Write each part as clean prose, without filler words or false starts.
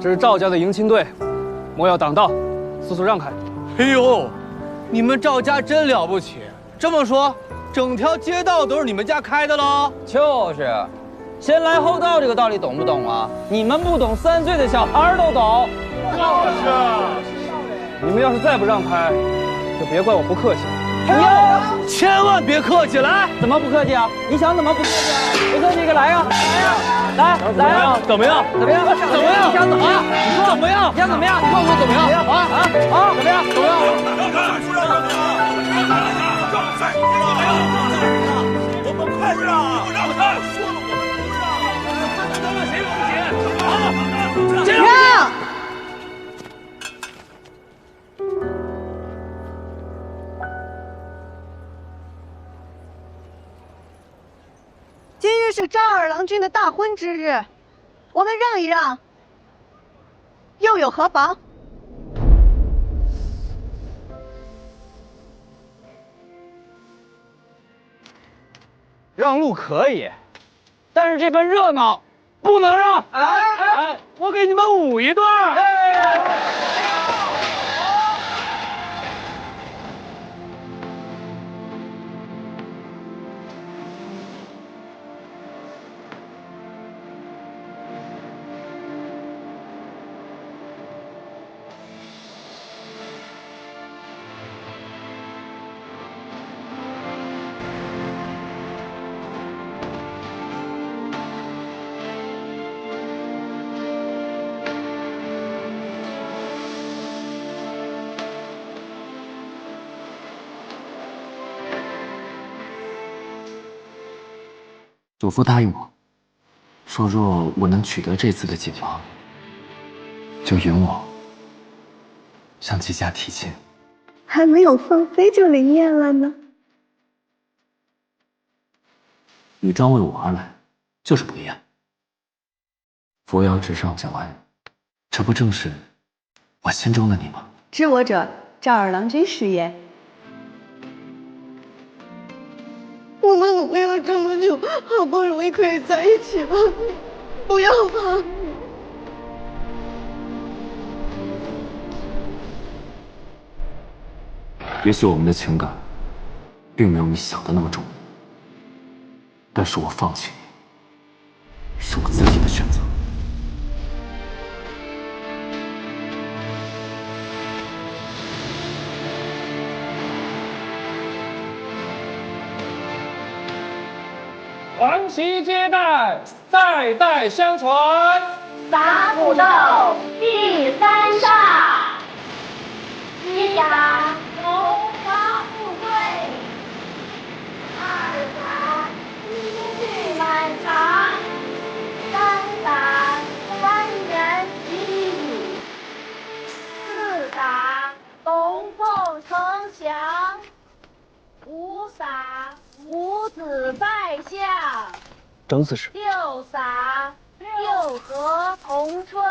这是赵家的迎亲队，莫要挡道，速速让开。哎呦，你们赵家真了不起！这么说，整条街道都是你们家开的喽？就是，先来后到这个道理懂不懂啊？你们不懂，3岁的小孩都懂。就是。你们要是再不让开，就别怪我不客气。哟，千万别客气，来！怎么不客气啊？你想怎么不客气啊？不客气，来呀，来呀，怎么样？怎么样？怎么样？你想怎么样？你说怎么样？你想怎么样？你告诉我怎么样？怎么样？怎么样？我们快让！不让开！说了我们不让！那谁不行？让！今日是赵二郎君的大婚之日，我们让一让，又有何妨？让路可以，但是这份热闹不能让。哎，我给你们舞一段。祖父答应我，说若我能取得这次的锦房，就允我向季家提亲。还没有放飞就灵验了呢。豫章为我而来，就是不一样。扶摇直上讲完，这不正是我心中的你吗？知我者，赵二郎君是也。我们努力了这么久，好不容易可以在一起了，不要吧。也许我们的情感并没有你想的那么重，但是我放弃你，是我自己的选择。传奇接代，代代相传。杂不斗，第3煞。一打荣华富贵，二打金玉满堂，三打三人齐语，四打龙凤呈祥，五打五子拜相，整死是。六打六合同春，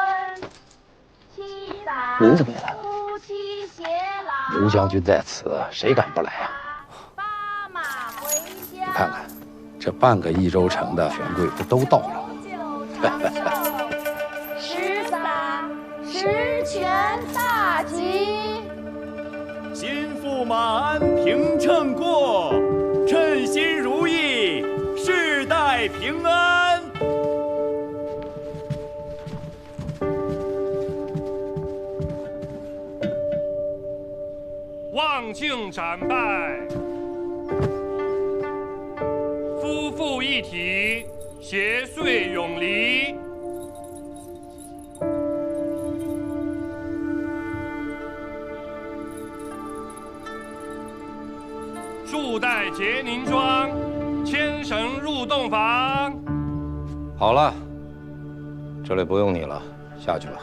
七打您怎么也来了？夫妻偕老。刘将军在此，谁敢不来啊？八马回家。你看看，这半个益州城的权贵不都到了？十打十全大吉。心腹马鞍平秤过，称心如意，世代平安。望庆斩拜，夫妇一体，携岁永离。束带结凝妆，牵绳入洞房。好了，这里不用你了，下去吧。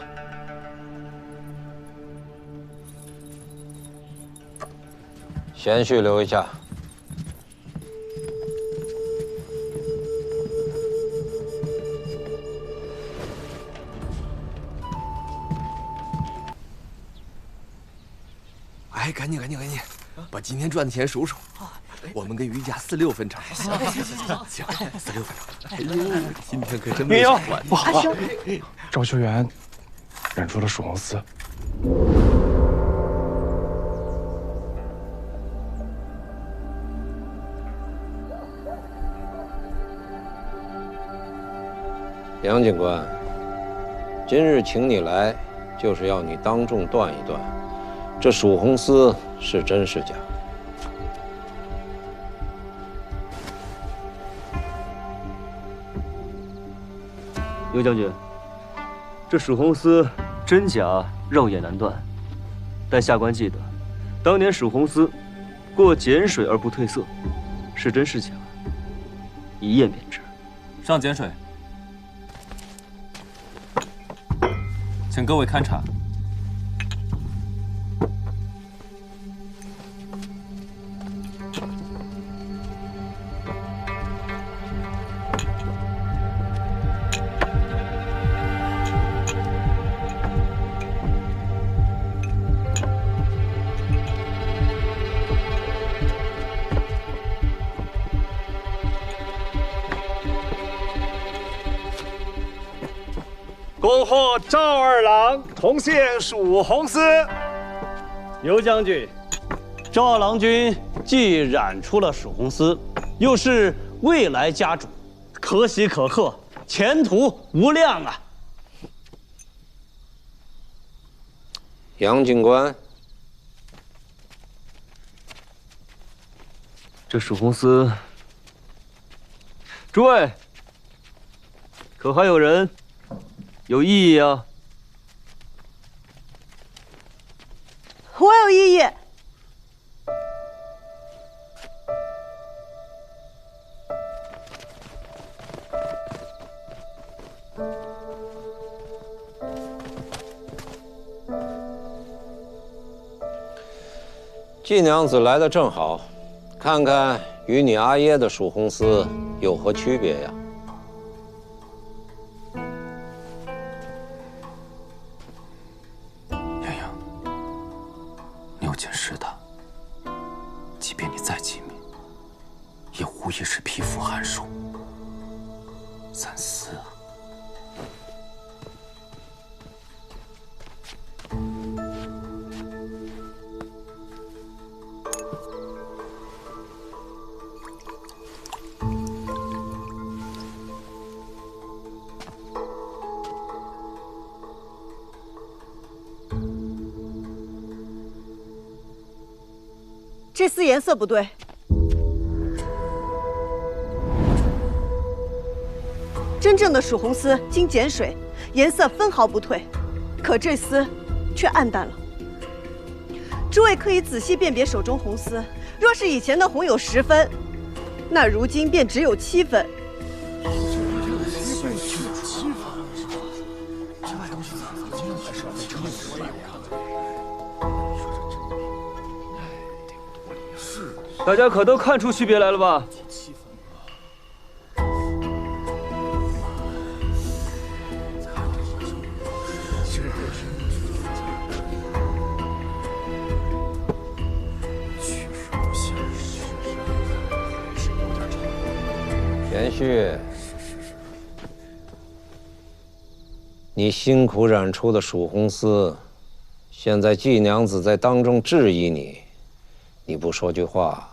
贤婿留一下。哎，赶紧，把今天赚的钱数数。我们跟于家46分成。行，46分成。哎呦，今天可真没少赚。不好啊！赵修元染出了曙红丝。杨警官，今日请你来，就是要你当众断一断，这曙红丝是真是假？尤将军，这曙红丝真假肉眼难断，但下官记得，当年曙红丝过碱水而不褪色，是真是假，一验便知。上碱水。 请各位勘察。恭贺赵二郎重现曙红丝。尤将军，赵二郎君既染出了曙红丝，又是未来家主，可喜可贺，前途无量啊！杨警官，这曙红丝，诸位，可还有人？ 有异议啊！我有异议。季娘子来的正好，看看与你阿耶的曙红丝有何区别呀？ 见识的，即便你再机敏，也无疑是匹夫撼树。三思啊！这丝颜色不对，真正的曙红丝经碱水，颜色分毫不褪，可这丝却暗淡了。诸位可以仔细辨别手中红丝，若是以前的红有10分，那如今便只有7分。 大家可都看出区别来了吧？田旭，你辛苦染出的曙红丝，现在季娘子在当众质疑你，你不说句话。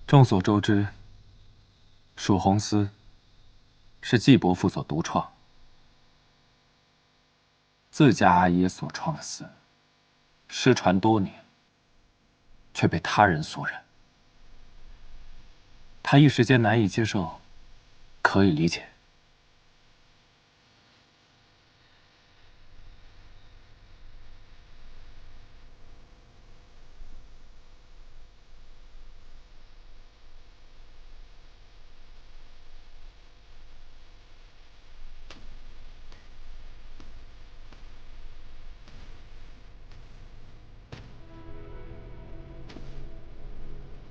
众所周知，曙红丝是季伯父所独创，自家阿爷所创的丝，失传多年，却被他人所染。他一时间难以接受，可以理解。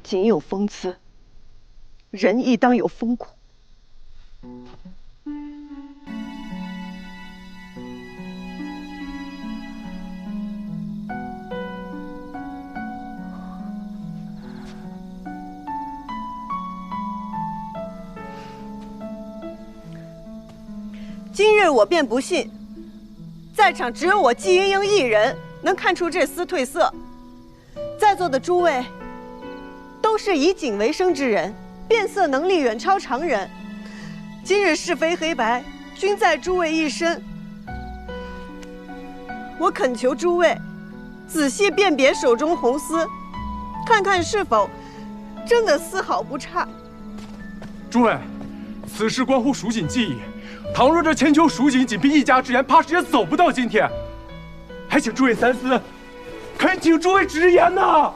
仅有风姿，人亦当有风骨。今日我便不信，在场只有我季云英一人能看出这厮褪色。在座的诸位都是以警为生之人，辨色能力远超常人。今日是非黑白均在诸位一身，我恳求诸位仔细辨别手中红丝，看看是否真的丝毫不差。诸位，此事关乎蜀锦技艺，倘若这千秋蜀锦仅凭一家之言，怕是也走不到今天。还请诸位三思，恳请诸位直言呐！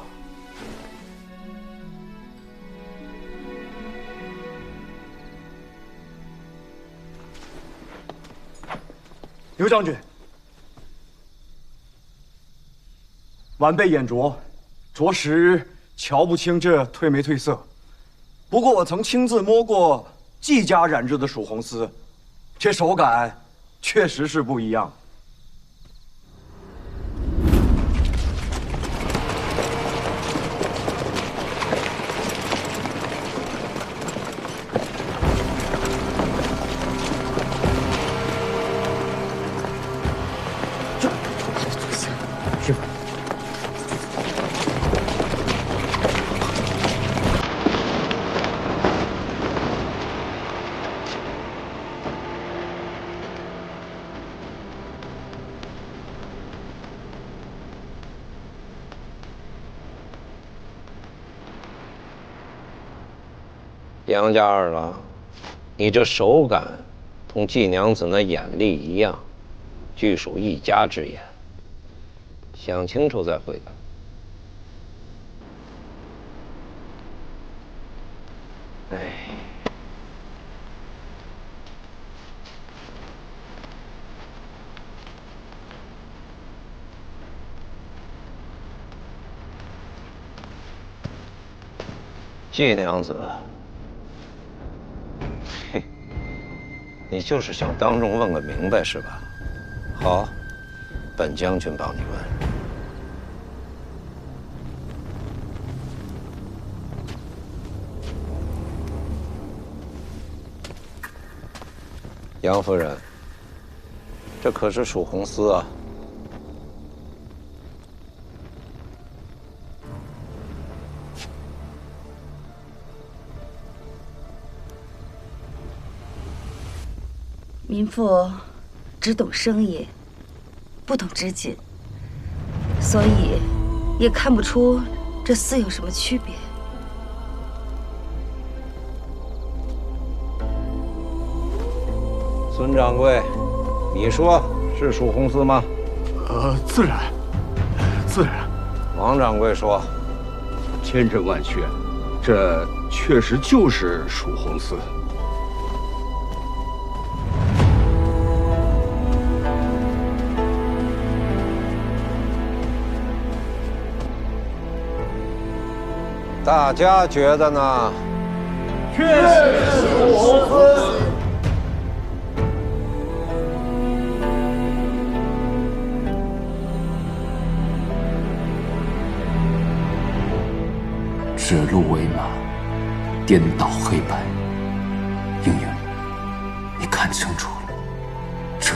刘将军，晚辈眼拙，着实瞧不清这褪没褪色。不过我曾亲自摸过季家染制的蜀红丝，这手感确实是不一样。师傅。杨家二郎，你这手感同季娘子那眼力一样，俱属一家之言。想清楚再回答。哎，季娘子，嘿，你就是想当众问个明白是吧？好，本将军帮你问。杨夫人，这可是蜀红丝啊！民妇只懂生意，不懂织锦，所以也看不出这丝有什么区别。孙掌柜，你说是蜀红丝吗？自然，自然。王掌柜说，千真万确，这确实就是蜀红丝。大家觉得呢？确实是蜀红丝。指鹿为马，颠倒黑白。英英，你看清楚了，这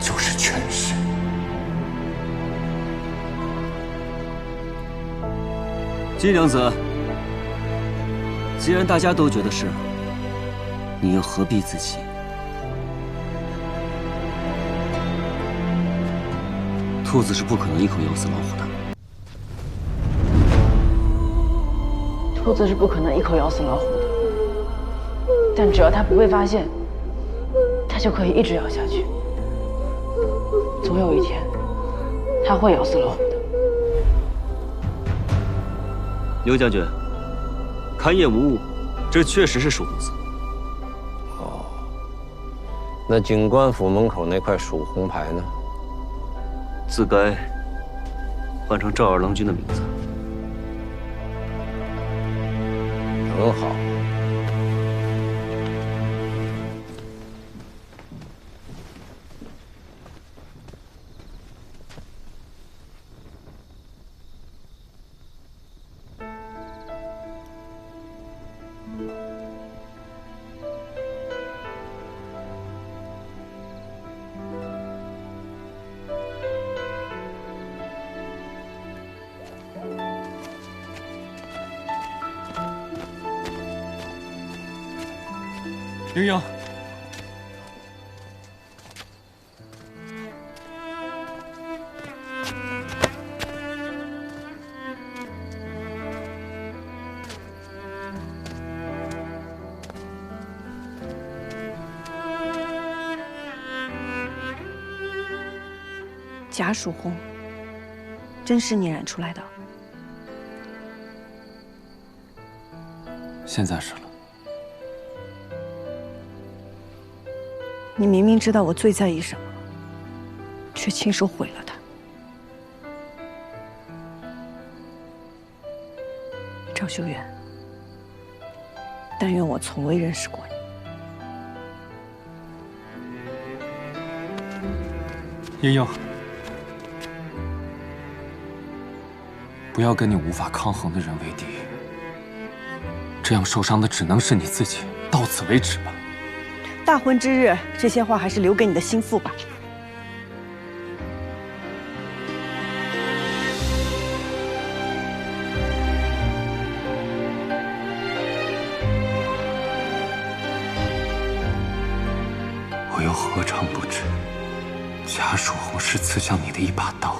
就是权势。季娘子，既然大家都觉得是，你又何必自欺？兔子是不可能一口咬死老虎的。兔子是不可能一口咬死老虎的，但只要它不被发现，它就可以一直咬下去。总有一天，它会咬死老虎的。刘将军，勘验无误，这确实是蜀红丝。哦，那警官府门口那块蜀红牌呢？自该换成赵二郎君的名字。很好。英英，贾曙红，真是你染出来的？现在是了。你明明知道我最在意什么，却亲手毁了它。赵修远，但愿我从未认识过你。英英，不要跟你无法抗衡的人为敌，这样受伤的只能是你自己。到此为止吧。大婚之日，这些话还是留给你的心腹吧。我又何尝不知，贾曙红是刺向你的一把刀。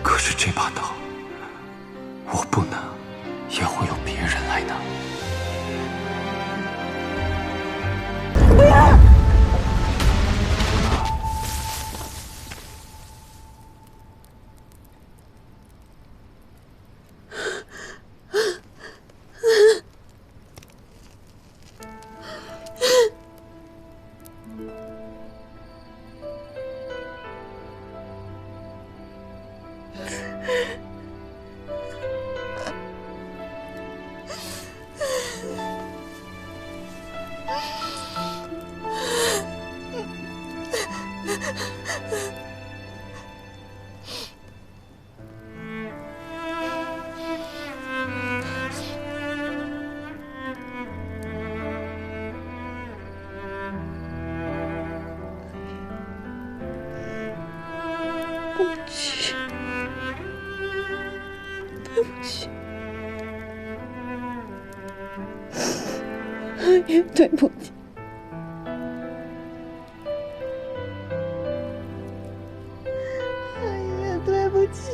可是这把刀，我不拿，也会有别人来拿。不要！对不起，对不起，也对不起。也对不起。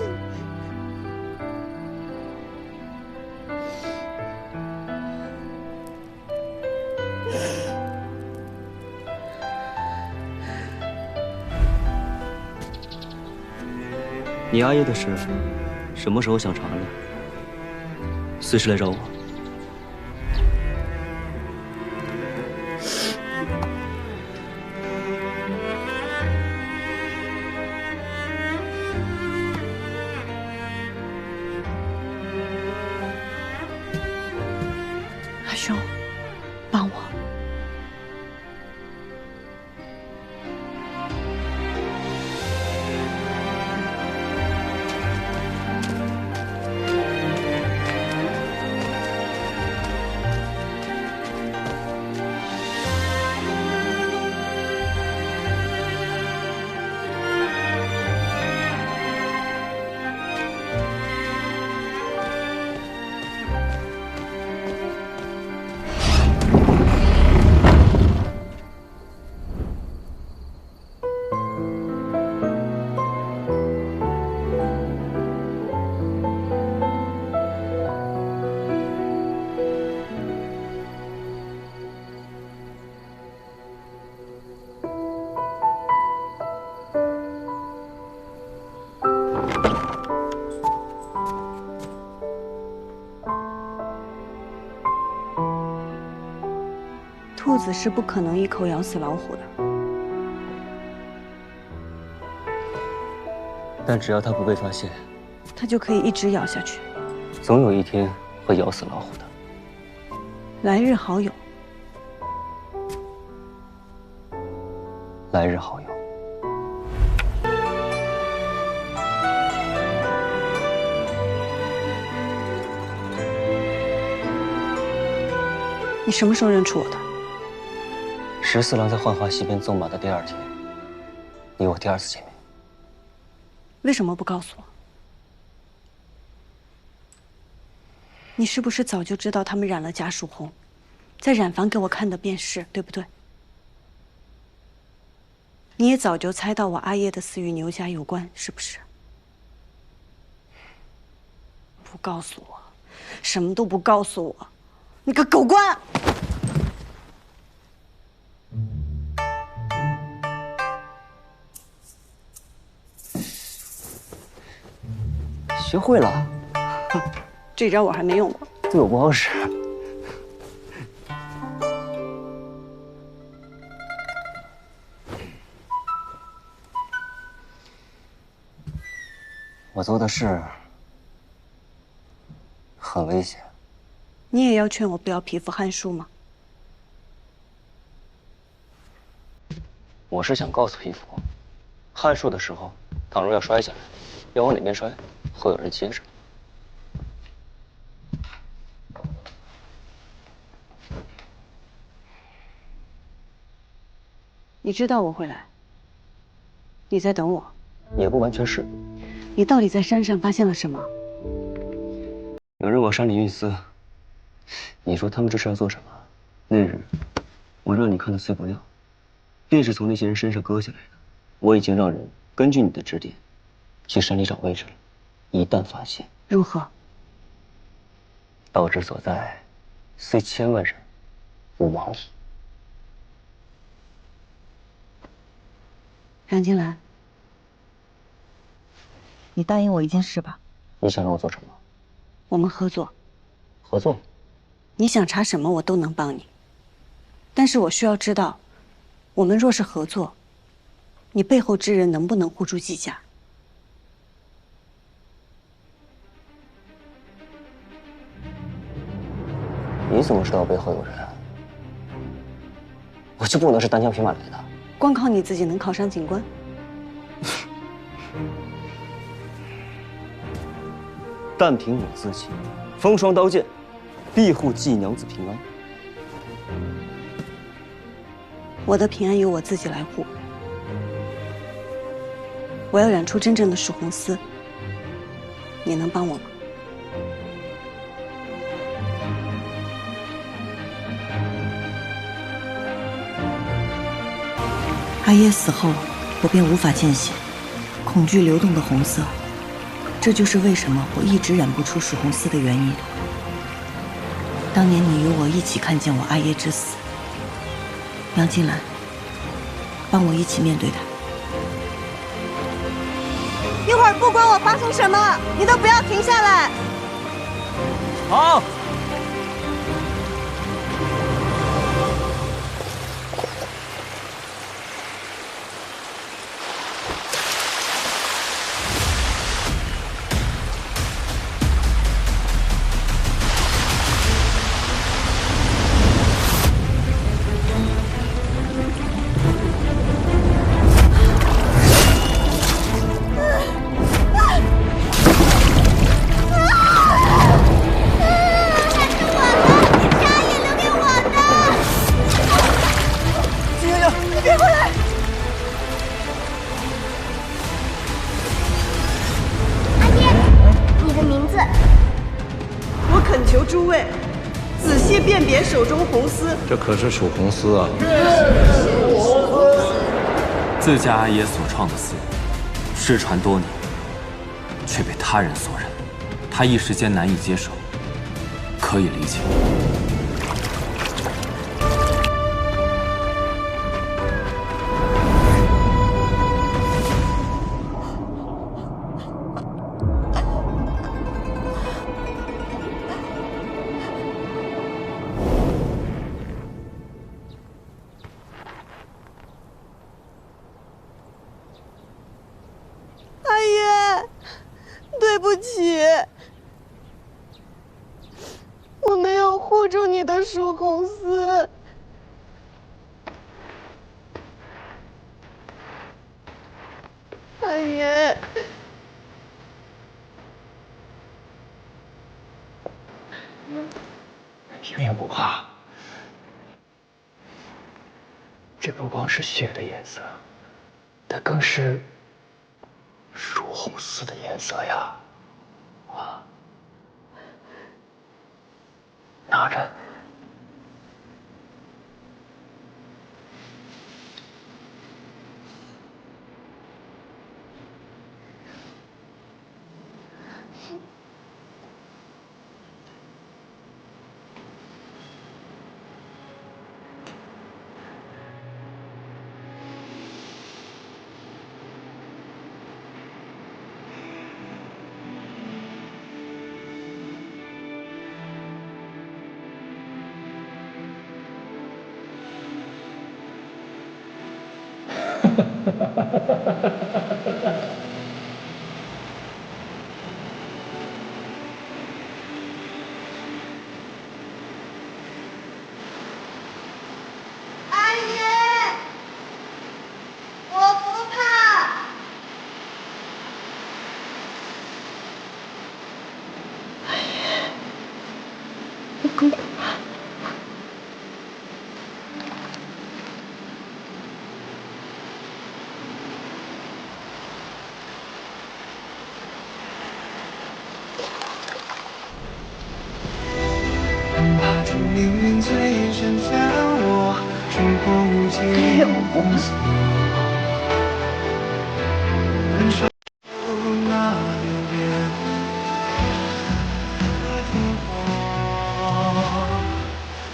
你阿爷的事，什么时候想查了？随时来找我。阿兄，帮我。兔子是不可能一口咬死老虎的。但只要它不被发现，它就可以一直咬下去。总有一天会咬死老虎的。来日好友。来日好友。你什么时候认出我的14郎在浣花溪边纵马的第2天，你我第2次见面。为什么不告诉我？你是不是早就知道他们染了贾曙红，在染房给我看的便是，对不对？你也早就猜到我阿耶的死与牛家有关，是不是？不告诉我，什么都不告诉我，你个狗官！学会了，这招我还没用过，对我不好使。我做的事很危险。你也要劝我不要匹夫撼树吗？我是想告诉匹夫，撼树的时候，倘若要摔下来，要往哪边摔，会有人接着。你知道我会来，你在等我。也不完全是。你到底在山上发现了什么？有人往山里运丝，你说他们这是要做什么？那日我让你看的碎布料，便是从那些人身上割下来的。我已经让人根据你的指点，去山里找位置了。一旦发现，如何？道之所在，虽千万人，吾往矣。杨金兰，你答应我一件事吧。你想让我做什么？我们合作。合作？你想查什么，我都能帮你。但是我需要知道，我们若是合作，你背后之人能不能护住季家？你怎么知道我背后有人？我就不能是单枪匹马来的。光靠你自己能考上警官？但凭我自己，风霜刀剑，庇护季娘子平安。我的平安由我自己来护。我要染出真正的曙红丝，你能帮我吗？阿耶死后，我便无法见血，恐惧流动的红色，这就是为什么我一直染不出曙红丝的原因。当年你与我一起看见我阿耶之死，杨金兰，帮我一起面对他。一会儿不管我发生什么，你都不要停下来。好。手中红丝，这可是曙红丝啊！自家阿爷所创的丝，失传多年，却被他人所认，他一时间难以接受，可以理解。曙红丝，阿爷，莹莹不怕，这不光是血的颜色，它更是曙红丝的颜色呀！啊，拿着。阿姨，我不怕。我不怕。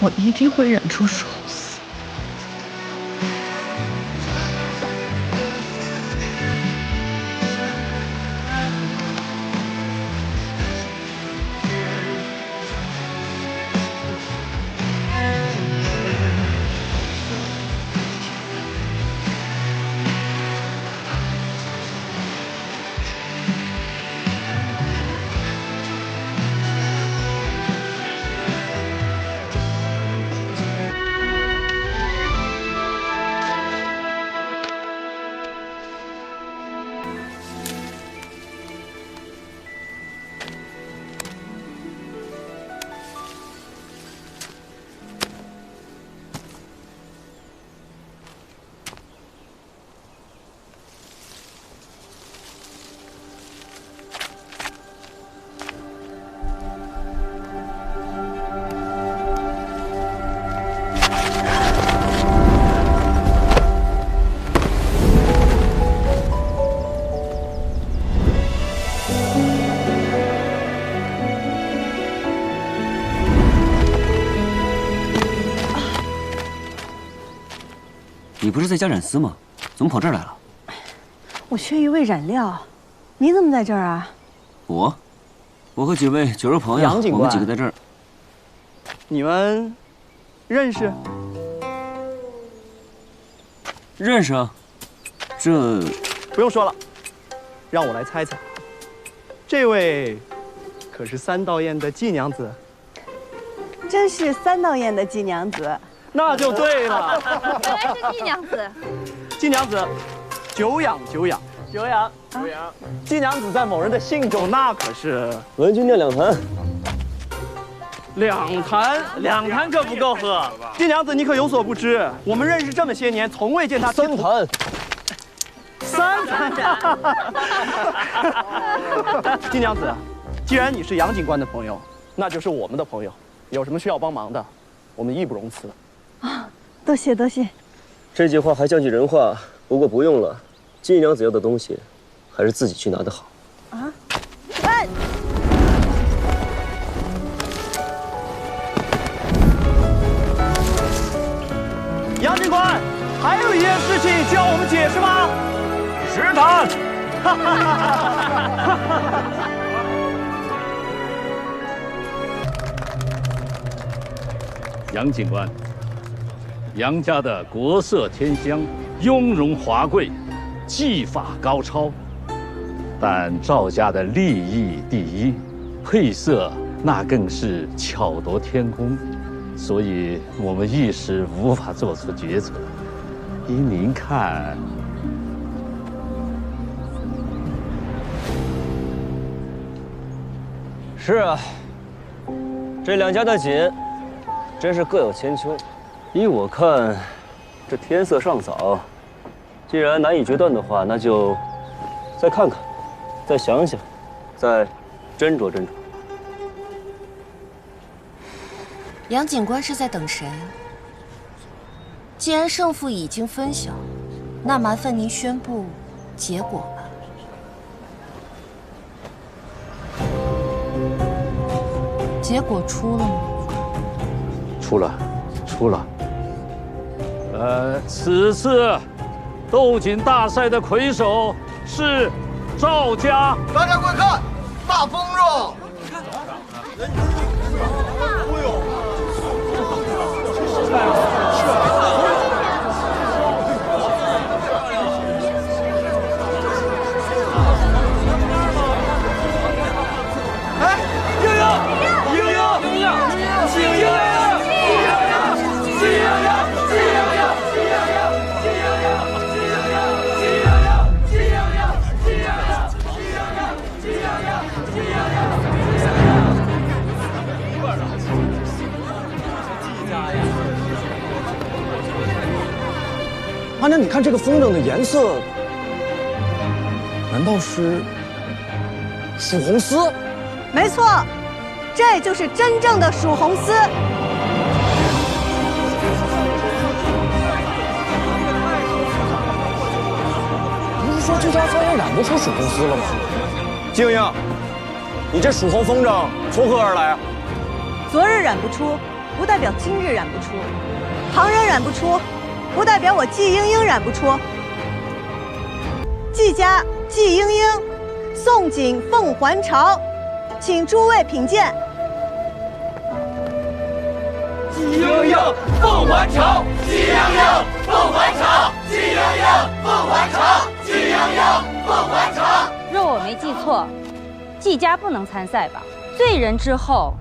我一定会染出曙红丝。你不是在家染丝吗？怎么跑这儿来了？我缺一位染料，你怎么在这儿啊？我和几位酒肉朋友，杨警官，我们几个在这儿。你们认识？认识啊，这不用说了，让我来猜猜，这位可是三道堰的季娘子？真是三道堰的季娘子。那就对了，原来是季娘子。季娘子，久仰。季娘子在某人的信中，那可是文君念两坛。两坛可不够喝。季娘子，你可有所不知，我们认识这么些年，从未见她3坛。3坛。季娘子，既然你是杨警官的朋友，那就是我们的朋友，有什么需要帮忙的，我们义不容辞。啊，多谢多谢。这句话还像句人话，不过不用了。季娘子要的东西，还是自己去拿的好。啊？哎！杨警官，还有一件事情需要我们解释吗？10坛。杨警官，杨家的国色天香，雍容华贵，技法高超，但赵家的利益第一，配色那更是巧夺天工，所以我们一时无法做出决策。依您看，是啊，这两家的锦真是各有千秋。依我看，这天色尚早，既然难以决断的话，那就再看看，再想想，再斟酌斟酌。杨警官是在等谁啊？既然胜负已经分晓，那麻烦您宣布结果吧。结果出了吗？出了。此次斗锦大赛的魁首是赵家。大家快看，大丰肉！阿娘，你看这个风筝的颜色，难道是蜀红丝？没错，这就是真正的蜀红丝。不是说季家再也染不出蜀红丝了吗？静英，你这蜀红风筝从何而来啊？昨日染不出，不代表今日染不出；旁人染不出，不代表我季莺莺染不出。季家季莺莺，宋锦凤还巢，请诸位品鉴。季莺莺凤还巢，季莺莺凤还巢，季莺莺凤还巢，季莺莺凤还巢。若我没记错，季家不能参赛吧？罪人之后，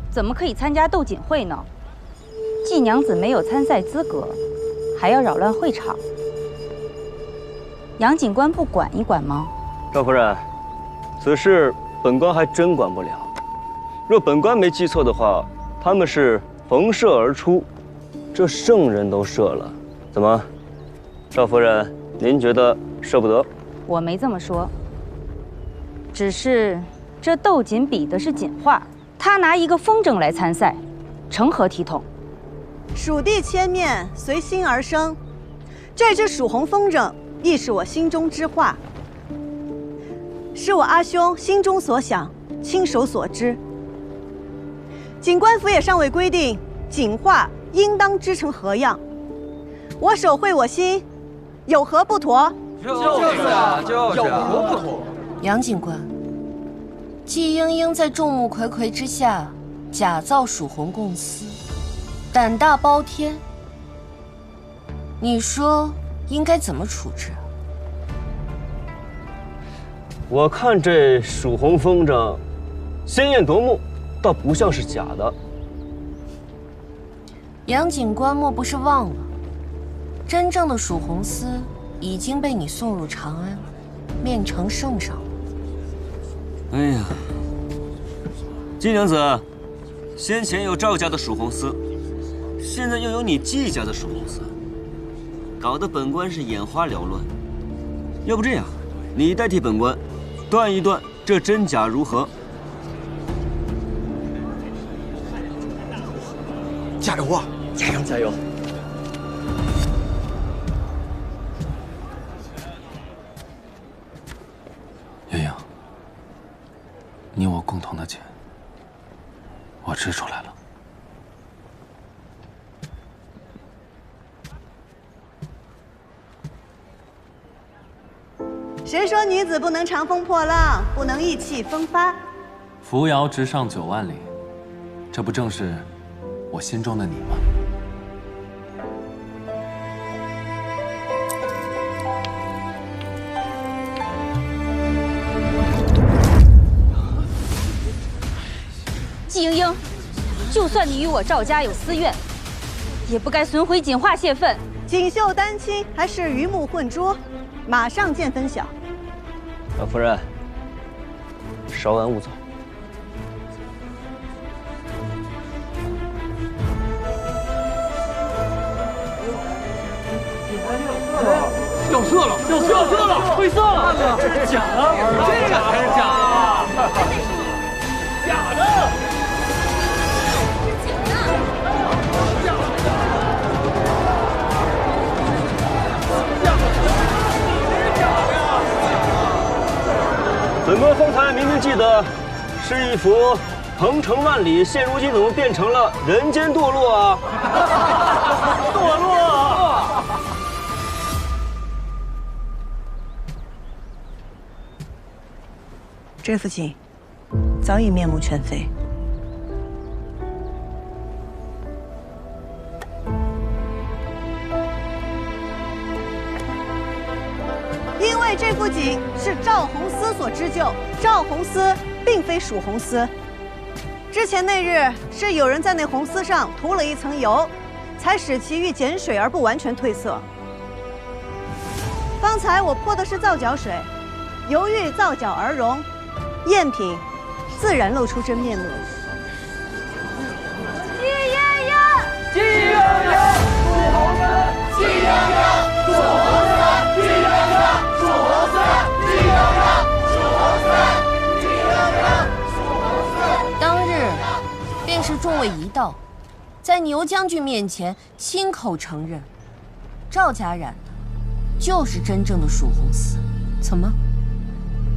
怎么可以参加斗锦会呢？季娘子没有参赛资格，还要扰乱会场，杨警官不管一管吗？赵夫人，此事本官还真管不了。若本官没记错的话，他们是逢射而出，这圣人都射了，怎么，赵夫人，您觉得射不得？我没这么说，只是这斗锦比的是锦画，他拿一个风筝来参赛，成何体统？蜀地千面，随心而生。这只蜀红风筝，亦是我心中之画，是我阿兄心中所想，亲手所织。锦官府也尚未规定锦画应当织成何样，我手绘我心，有何不妥？就是啊，有何不妥？杨警官，季莺莺在众目睽睽之下假造蜀红供丝，胆大包天，你说应该怎么处置？我看这蜀红风筝鲜艳夺目，倒不像是假的。杨警官莫不是忘了，真正的蜀红丝已经被你送入长安，炼成圣上了。哎呀，季娘子，先前有赵家的蜀红丝，现在又有你季家的蜀红丝，搞得本官是眼花缭乱。要不这样，你代替本官断一断这真假如何？加油啊！加油加油！月影，你我共同的钱，我织出来了。谁说女子不能长风破浪，不能意气风发？扶摇直上9万里，这不正是我心中的你吗？季莺莺，就算你与我赵家有私怨，也不该损毁锦画泄愤。锦绣丹青还是鱼目混珠？马上见分晓。老夫人，稍安勿躁。掉色了，掉色了，褪色了，这是假的，这个还是假的？假的。本官方才明明记得是一幅鹏程万里，现如今怎么变成了人间堕落啊？堕落！这幅锦早已面目全非。因为这幅锦是赵红丝所织就，赵红丝并非蜀红丝。之前那日是有人在那红丝上涂了一层油，才使其遇碱水而不完全褪色。方才我泼的是皂角水，油遇皂角而溶，赝品自然露出真面目。季莺莺，季莺莺，蜀红丝，季莺莺，蜀红位一到，在牛将军面前亲口承认，赵家染的就是真正的蜀红丝。怎么？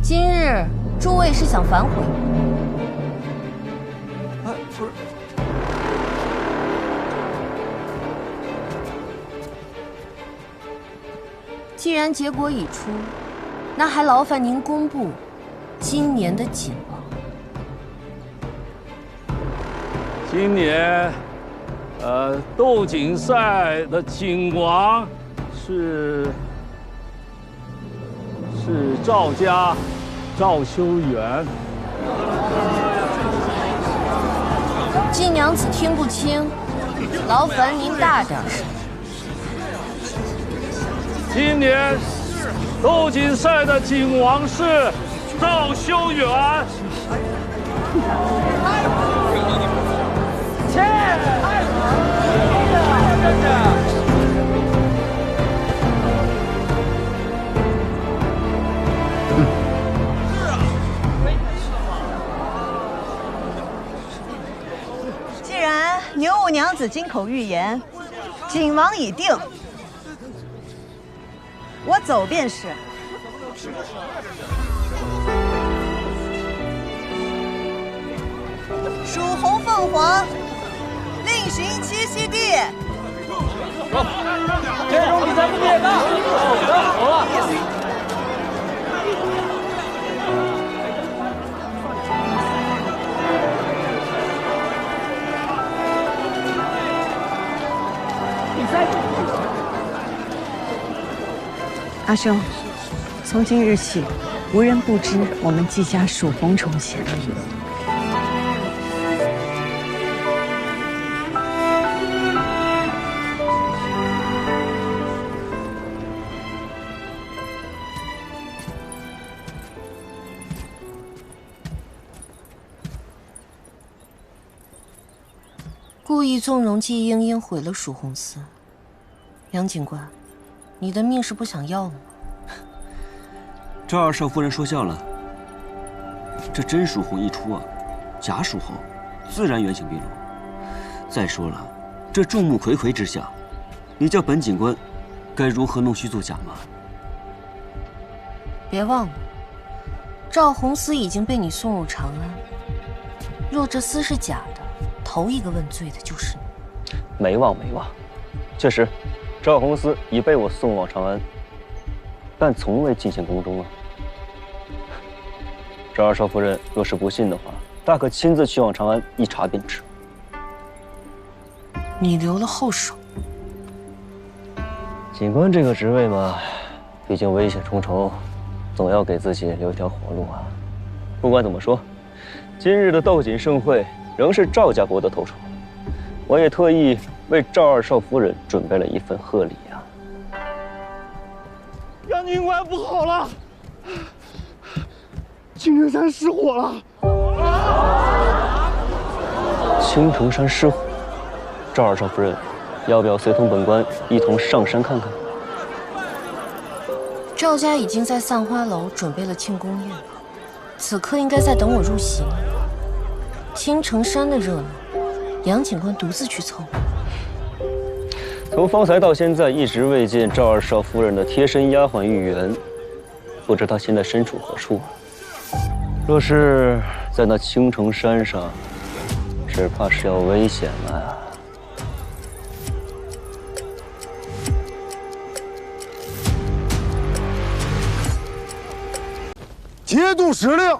今日诸位是想反悔吗？不是。既然结果已出，那还劳烦您公布今年的锦王。今年，斗锦赛的锦王是赵家赵修缘。季娘子听不清，劳烦您大点声。今年斗锦赛的锦王是赵修缘。切！既然牛五娘子金口玉言，锦王已定，我走便是。蜀红凤凰，另寻栖息地。这种比赛不免的，走了。阿兄，从今日起，无人不知我们季家蜀红重现。故意纵容季莺莺毁了蜀红丝，杨警官，你的命是不想要了吗？赵二少夫人说笑了，这真蜀红一出啊，假蜀红自然原形毕露。再说了，这众目睽睽之下，你叫本警官该如何弄虚作假吗？别忘了，赵红丝已经被你送入长安，若这丝是假的，头一个问罪的就是你。没忘没忘，确实，赵红丝已被我送往长安，但从未进献宫中啊。赵二少夫人若是不信的话，大可亲自去往长安一查便知。你留了后手。警官这个职位嘛，毕竟危险重重，总要给自己留一条活路啊。不管怎么说，今日的斗锦盛会仍是赵家博得头筹，我也特意为赵二少夫人准备了一份贺礼啊。杨警官不好了，青城山失火了！青城山失火，赵二少夫人，要不要随同本官一同上山看看？赵家已经在散花楼准备了庆功宴，此刻应该在等我入席呢。青城山的热闹，杨警官独自去凑。从方才到现在，一直未见赵二少夫人的贴身丫鬟玉媛，不知她现在身处何处啊？若是在那青城山上，只怕是要危险了啊！节度使令，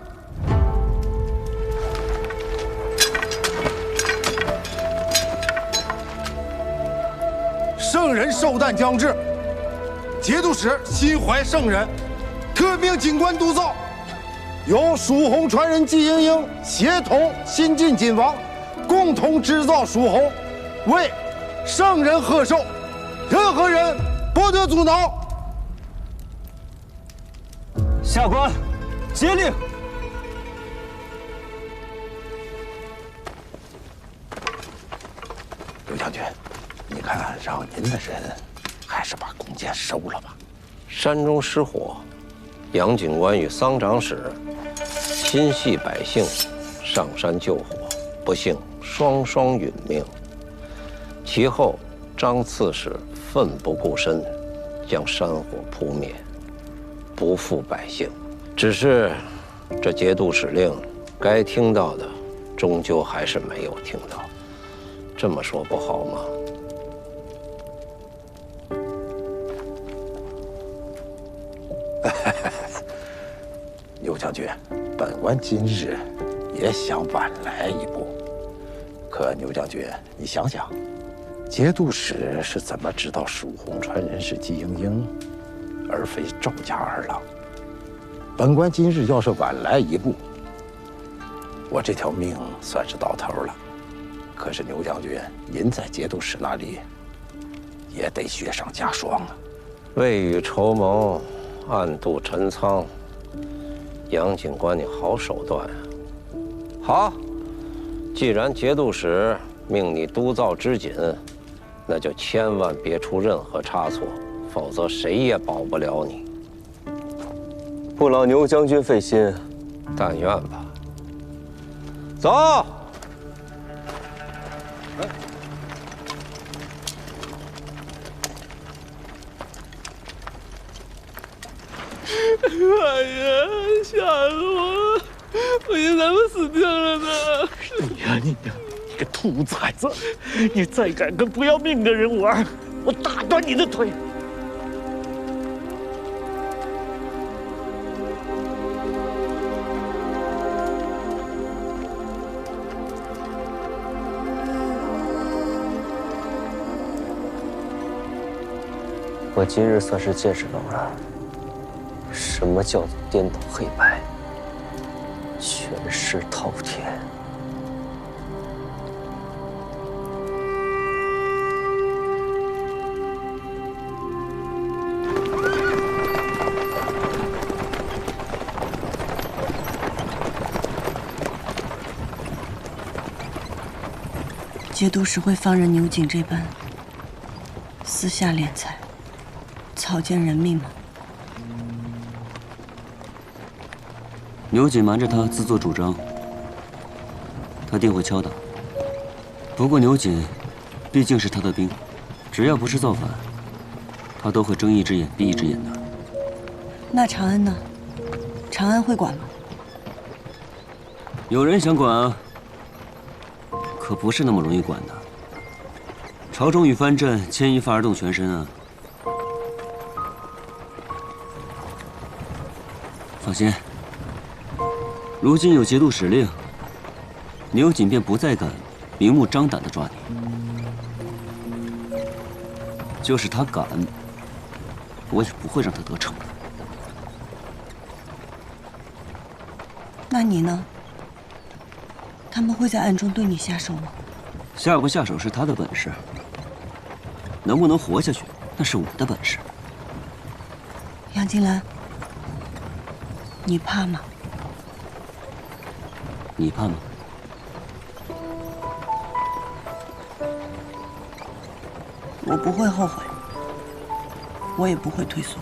圣人寿诞将至，节度使心怀圣人，特命警官督造，由蜀红传人季莺莺协同新晋锦王，共同制造蜀红，为圣人贺寿，任何人不得阻挠。下官接令。刘将军，你看让您的人，还是把弓箭收了吧。山中失火，杨警官与桑长史心系百姓，上山救火，不幸双双殒命。其后，张刺史奋不顾身，将山火扑灭，不负百姓。只是这节度使令该听到的，终究还是没有听到。这么说不好吗？牛将军，本官今日也想晚来一步。可牛将军，你想想，节度使是怎么知道蜀红传人是季莺莺，而非赵家二郎？本官今日要是晚来一步，我这条命算是到头了。可是牛将军，您在节度使那里也得雪上加霜啊！未雨绸缪，暗度陈仓。杨警官，你好手段啊！好，既然节度使命你督造织锦，那就千万别出任何差错，否则谁也保不了你。不劳牛将军费心，但愿吧。走。哎呀，吓死我了！我以为咱们死定了呢。你呀，你个兔崽子！你再敢跟不要命的人玩，我打断你的腿！我今日算是见识到了，什么叫做颠倒黑白，权势滔天。节度使会放任牛景这般私下敛财、草菅人命吗？牛景瞒着他自作主张，他定会敲打。不过牛景毕竟是他的兵，只要不是造反，他都会睁一只眼闭一只眼的。那长安呢？长安会管吗？有人想管啊，可不是那么容易管的。朝中与藩镇牵一发而动全身啊！放心，如今有节度使令，牛景便不再敢明目张胆地抓你。就是他敢，我也不会让他得逞的。那你呢？他们会在暗中对你下手吗？下不下手是他的本事，能不能活下去，那是我的本事。杨金兰，你怕吗？你怕吗？我不会后悔，我也不会退缩。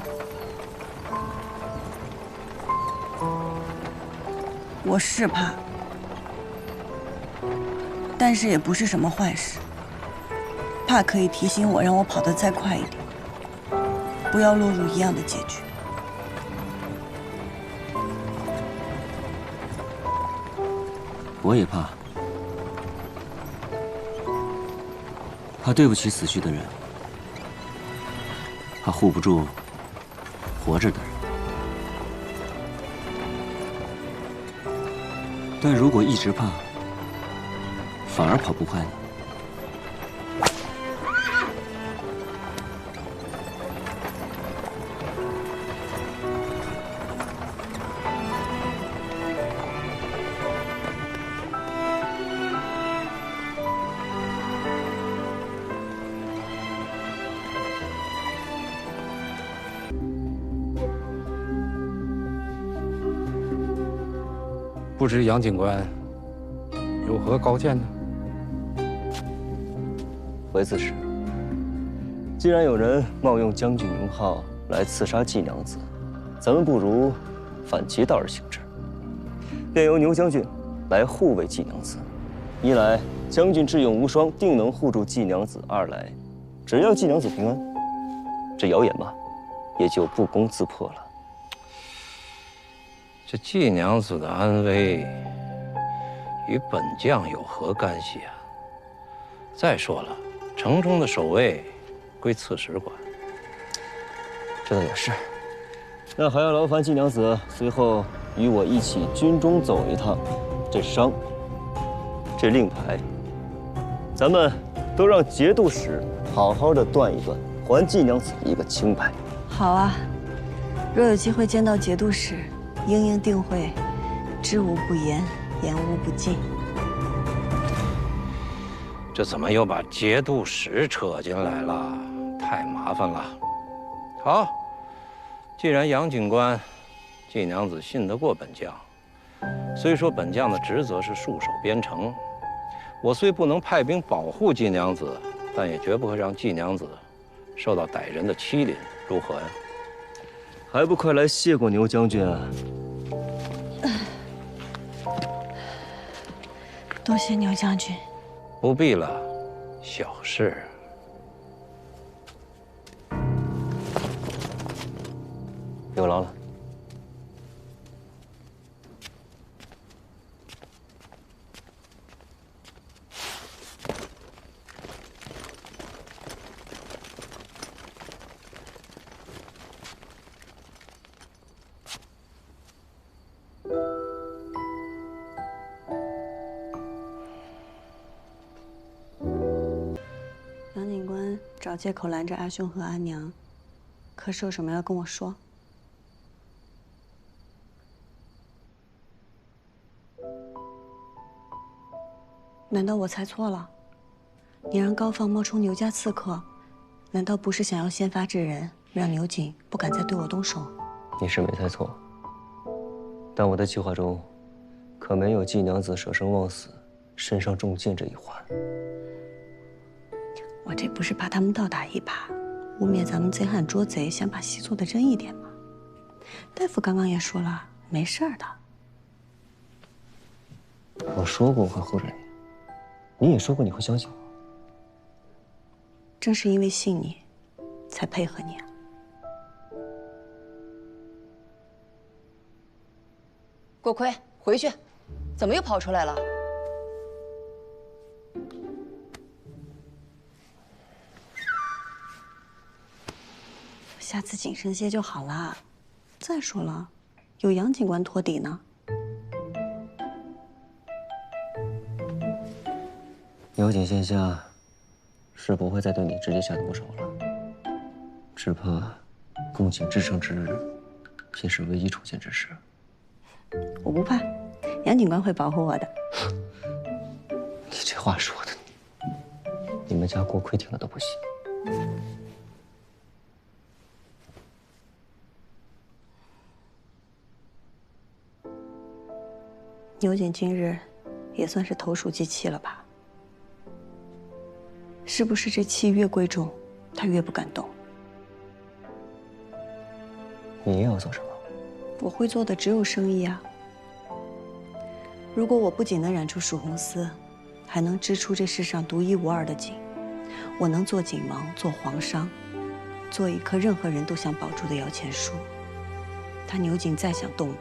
我是怕，但是也不是什么坏事。怕可以提醒我，让我跑得再快一点，不要落入一样的结局。我也怕，怕对不起死去的人，怕护不住活着的人。但如果一直怕，反而跑不快呢？不知杨警官有何高见呢？回刺史，既然有人冒用将军名号来刺杀季娘子，咱们不如反其道而行之，便由牛将军来护卫季娘子。一来将军智勇无双，定能护住季娘子。二来，只要季娘子平安，这谣言吧，也就不攻自破了。这季娘子的安危与本将有何干系啊？再说了，城中的守卫归刺史管。这倒也是。那还要劳烦季娘子随后与我一起军中走一趟。这伤，这令牌，咱们都让节度使好好的断一断，还季娘子一个清白。好啊，若有机会见到节度使，英英定会知无不言，言无不尽。这怎么又把节度使扯进来了？太麻烦了。好，既然杨警官、季娘子信得过本将，虽说本将的职责是戍守边城，我虽不能派兵保护季娘子，但也绝不会让季娘子受到歹人的欺凌，如何呀？还不快来谢过牛将军啊！多谢牛将军。不必了，小事。有劳了。杨警官找借口拦着阿兄和阿娘，可是有什么要跟我说？难道我猜错了？你让高放冒充牛家刺客，难道不是想要先发制人，让牛景不敢再对我动手？你是没猜错，但我的计划中，可没有季娘子舍生忘死、身上中箭这一环。我这不是怕他们倒打一耙，污蔑咱们贼喊捉贼，想把戏做得真一点吗？大夫刚刚也说了，没事儿的。我说过我会护着你，你也说过你会相信我。正是因为信你，才配合你啊。郭奎，回去，怎么又跑出来了？下次谨慎些就好啦。再说了，有杨警官托底呢。牛景线下是不会再对你直接下毒手了，只怕公瑾制胜之日，便是唯一出现之时。我不怕，杨警官会保护我的。你这话说的，你们家郭奎听了都不信。牛景今日也算是投鼠忌器了吧？是不是这气越贵重，他越不敢动？你又要做什么？我会做的只有生意啊。如果我不仅能染出曙红丝，还能织出这世上独一无二的锦，我能做锦芒，做皇商，做一棵任何人都想保住的摇钱树。他牛景再想动我，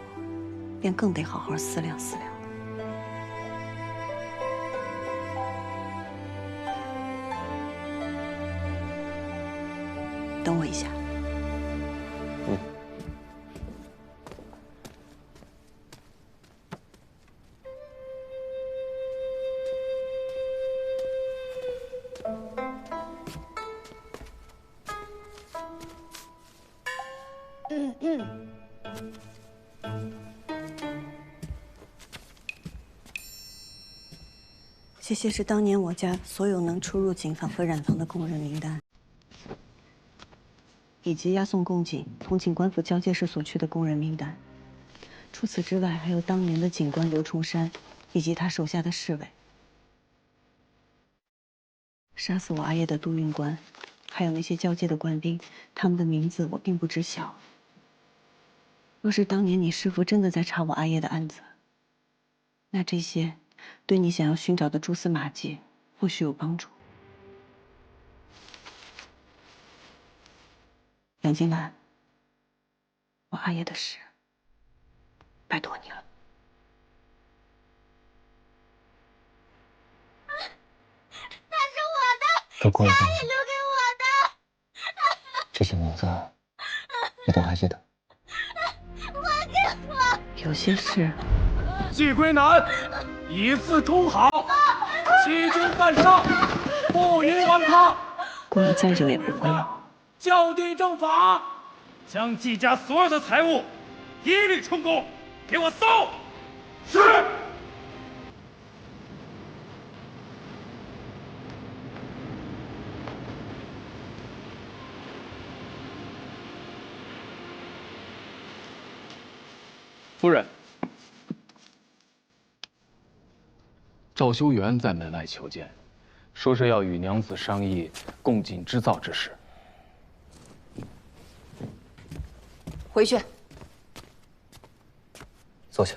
便更得好好思量思量。等我一下。这些是当年我家所有能出入警房和染房的工人名单，以及押送贡锦通进官府交界时所去的工人名单。除此之外，还有当年的警官刘崇山以及他手下的侍卫。杀死我阿爷的督运官，还有那些交界的官兵，他们的名字我并不知晓。若是当年你师父真的在查我阿爷的案子，那这些对你想要寻找的蛛丝马迹或许有帮助。杨金兰，我阿爷的事，拜托你了。那是我的，都过了家里留给我的。这些名字，你都还记得？还给我！有些事，季归南以次充好，欺君犯上，不允枉他。过了再久也不会了。校订正法，将季家所有的财物一律充公，给我搜。是。夫人，赵修元在门外求见，说是要与娘子商议共进织造之事。回去。坐下。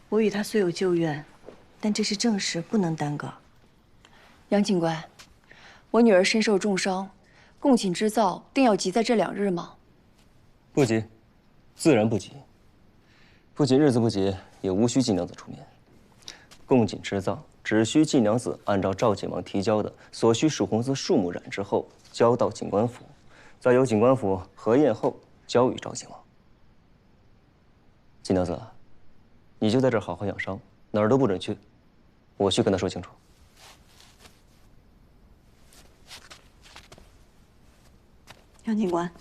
我与他虽有旧怨，但这是正事，不能耽搁。杨警官，我女儿身受重伤，共寝织造定要急在这2日吗？不急，自然不急。不仅日子不急，也无需季娘子出面。共寝织造只需季娘子按照赵景王提交的所需蜀红丝数目染制后，交到景官府，再由景官府核验后交予赵景王。季娘子，你就在这儿好好养伤，哪儿都不准去，我去跟他说清楚。杨警官，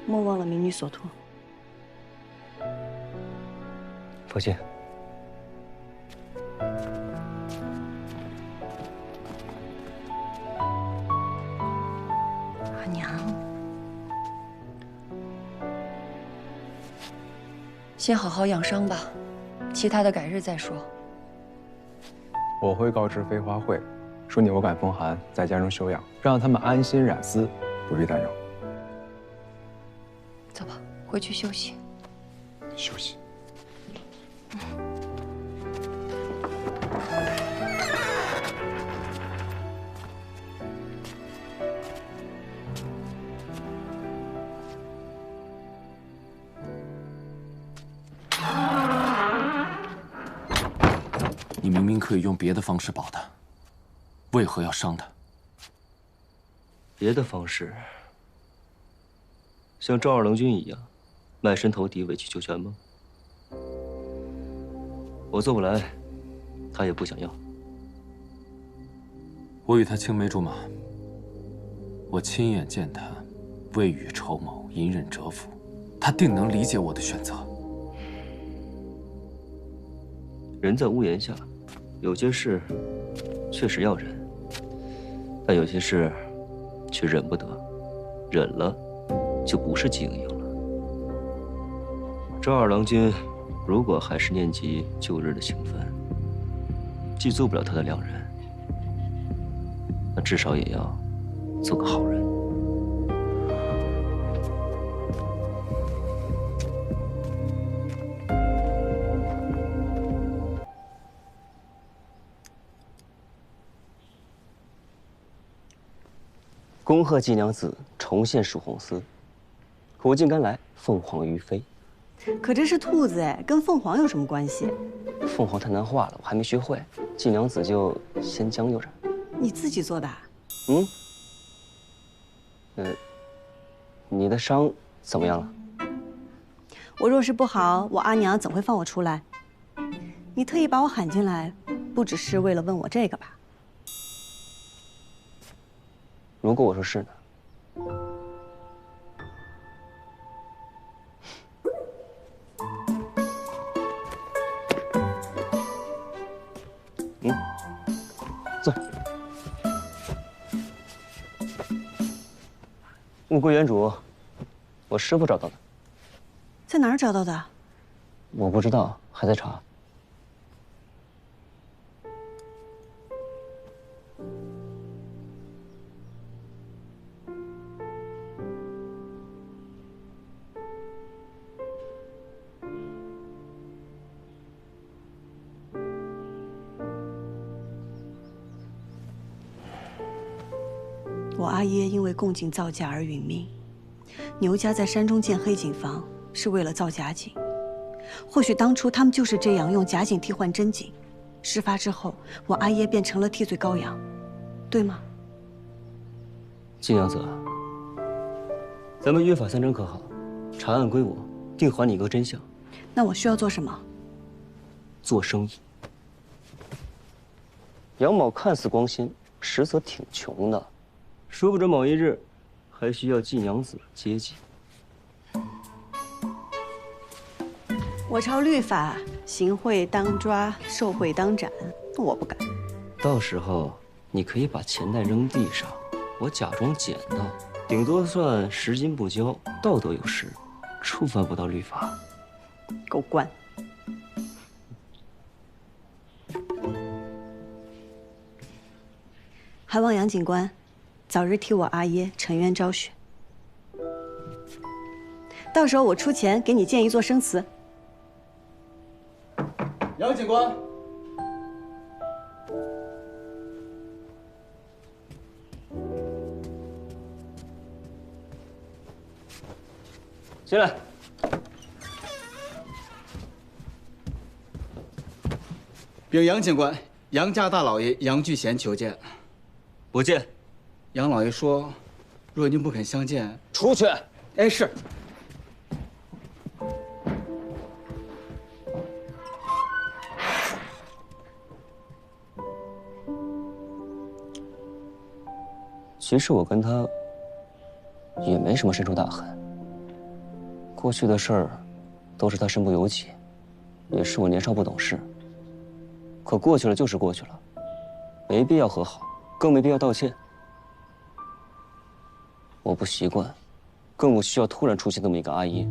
莫忘了民女所托。父亲，阿娘，先好好养伤吧，其他的改日再说。我会告知飞花会，说你偶感风寒，在家中休养，让他们安心染丝，不必担忧。走吧，回去休息。休息。你明明可以用别的方式保他，为何要伤他？别的方式，像赵二郎君一样，卖身投地，委曲求全吗？我做不来，他也不想要。我与他青梅竹马，我亲眼见他未雨绸缪，隐忍蛰伏，他定能理解我的选择。人在屋檐下，有些事确实要忍，但有些事却忍不得，忍了就不是季莹莹了。赵二郎君如果还是念及旧日的情分，既做不了他的良人，那至少也要做个好人。恭贺季娘子重现蜀红丝，苦尽甘来，凤凰于飞。可这是兔子哎，跟凤凰有什么关系？凤凰太难画了，我还没学会。季娘子就先将就着。你自己做的？你的伤怎么样了？我若是不好，我阿娘怎会放我出来？你特意把我喊进来，不只是为了问我这个吧？如果我说是呢？坐。物归原主，我师傅找到的。在哪儿找到的？我不知道，还在查。我阿耶因为贡井造假而殒命，牛家在山中建黑井房是为了造假井。或许当初他们就是这样用假井替换真井，事发之后，我阿耶便成了替罪羔羊，对吗？金娘子，咱们约法三章可好？查案归我，定还你一个真相。那我需要做什么？做生意。杨某看似光鲜，实则挺穷的，说不准某一日还需要季娘子接济。我朝律法，行贿当抓，受贿当斩，我不敢。到时候你可以把钱袋扔地上，我假装捡到，顶多算拾金不交，道德有失，触犯不到律法。狗官。还望杨警官早日替我阿耶沉冤昭雪。到时候我出钱给你建一座生祠。杨警官，进来。禀杨警官，杨家大老爷杨巨贤求见。不见。杨老爷说，若您不肯相见，出去。哎，是。其实我跟他也没什么深仇大恨，过去的事儿都是他身不由己，也是我年少不懂事。可过去了就是过去了，没必要和好，更没必要道歉。我不习惯，更不需要突然出现这么一个阿姨。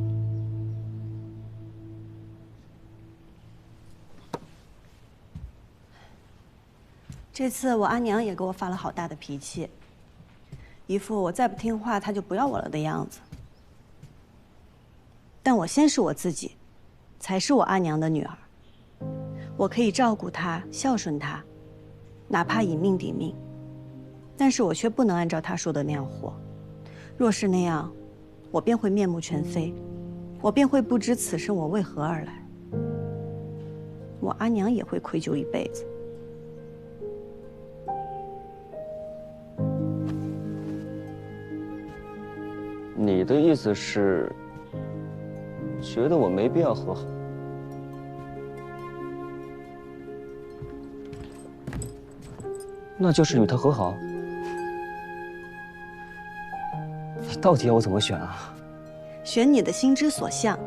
这次我阿娘也给我发了好大的脾气。一副我再不听话他就不要我了的样子。但我先是我自己，才是我阿娘的女儿。我可以照顾她，孝顺她，哪怕以命抵命。但是我却不能按照她说的那样活。若是那样，我便会面目全非，我便会不知此生我为何而来。我阿娘也会愧疚一辈子。你的意思是，觉得我没必要和好？那就是与他和好？你到底要我怎么选啊？选你的心之所向，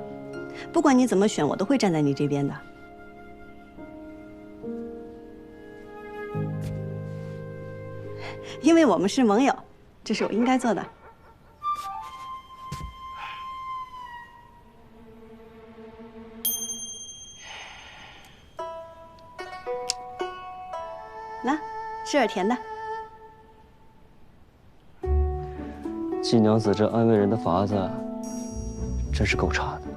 不管你怎么选，我都会站在你这边的。因为我们是盟友，这是我应该做的。来，吃点甜的。季娘子这安慰人的法子，真是够差的。